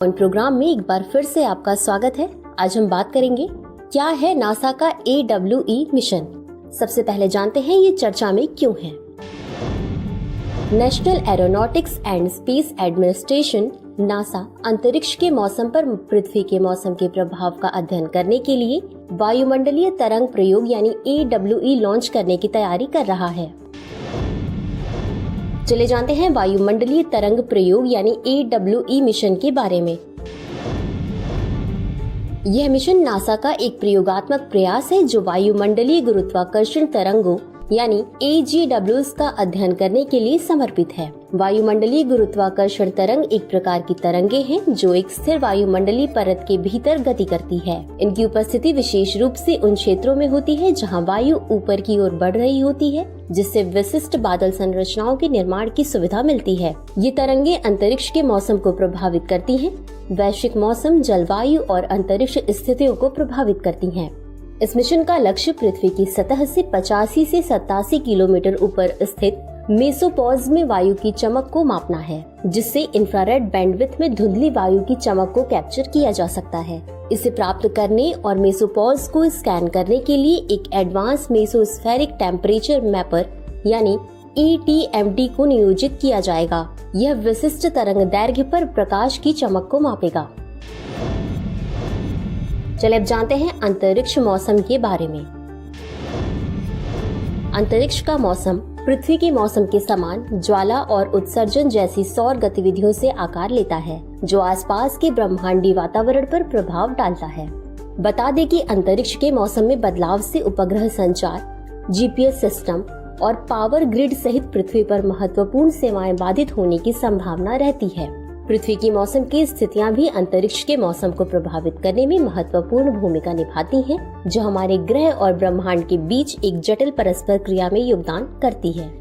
On programme में एक बार फिर से आपका स्वागत है। आज हम बात करेंगे क्या है नासा का AWE मिशन। सबसे पहले जानते हैं ये चर्चा में क्यों है। National aeronautics and space administration NASA अंतरिक्ष के मौसम पर पृथ्वी के मौसम के प्रभाव का अध्ययन करने के लिए वायुमंडलीय तरंग प्रयोग यानी AWE लॉन्च करने की तैयारी कर रहा है। चले जानते हैं वायुमंडलीय तरंग प्रयोग यानी AWE मिशन के बारे में। यह मिशन नासा का एक प्रयोगात्मक प्रयास है जो वायुमंडलीय गुरुत्वाकर्षण तरंगों यानी AGWs का अध्ययन करने के लिए समर्पित है। वायुमंडलीय गुरुत्वाकर्षण तरंग एक प्रकार की तरंगे हैं जो एक स्थिर वायुमंडलीय परत के भीतर गति करती है। इनकी उपस्थिति विशेष रूप से उन क्षेत्रों में होती है जहां वायु ऊपर की ओर बढ़ रही होती है, जिससे विशिष्ट बादल संरचनाओं के निर्माण की सुविधा मिलती है। ये तरंगे अंतरिक्ष के मौसम को प्रभावित करती हैं, वैश्विक मौसम, जलवायु और अंतरिक्ष स्थितियों को प्रभावित करती हैं। इस मिशन का लक्ष्य पृथ्वी की सतह से 85 से 87 किलोमीटर ऊपर स्थित मेसोपॉज में वायु की चमक को मापना है, जिससे इंफ्रारेड बैंडविड्थ में धुंधली वायु की चमक को कैप्चर किया जा सकता है। इसे प्राप्त करने और मेसोपॉज को स्कैन करने के लिए एक एडवांस मेसोस्फेरिक टेम्परेचर मैपर यानी ETMT को नियोजित किया जाएगा। यह विशिष्ट तरंग दैर्घ्य पर प्रकाश की चमक को मापेगा। चलिए अब जानते हैं अंतरिक्ष मौसम के बारे में। अंतरिक्ष का मौसम पृथ्वी के मौसम के समान ज्वाला और उत्सर्जन जैसी सौर गतिविधियों से आकार लेता है, जो आसपास के ब्रह्मांडीय वातावरण पर प्रभाव डालता है। बता दें कि अंतरिक्ष के मौसम में बदलाव से उपग्रह संचार, GPS सिस्टम और पावर ग्रिड सहित पृथ्वी पर महत्वपूर्ण सेवाएं बाधित होने की संभावना रहती है। पृथ्वी की मौसम की स्थितियां भी अंतरिक्ष के मौसम को प्रभावित करने में महत्वपूर्ण भूमिका निभाती हैं, जो हमारे ग्रह और ब्रह्मांड के बीच एक जटिल परस्पर क्रिया में योगदान करती है।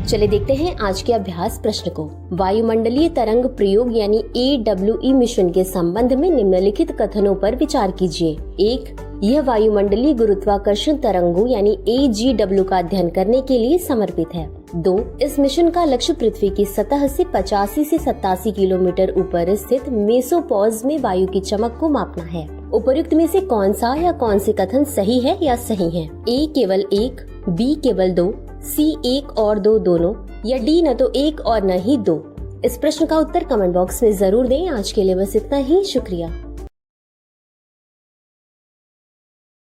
चलिए देखते हैं आज के अभ्यास प्रश्न को। वायुमंडलीय तरंग प्रयोग यानी AWE मिशन के संबंध में निम्नलिखित कथनों पर विचार कीजिए। 1. यह वायुमंडलीय गुरुत्वाकर्षण तरंगों यानी AGW का अध्ययन करने के लिए समर्पित है। 2. इस मिशन का लक्ष्य पृथ्वी की सतह से 85 से 87 किलोमीटर ऊपर स्थित मेसोपॉज में वायु की चमक को मापना है। उपर्युक्त में से कौन सा या कौन से कथन सही है या सही है? A केवल 1, B केवल 2, C 1 और 2 दोनों, या D न तो 1 और न ही 2? इस प्रश्न का उत्तर कमेंट बॉक्स में जरूर दें। आज के लिए बस इतना ही। शुक्रिया।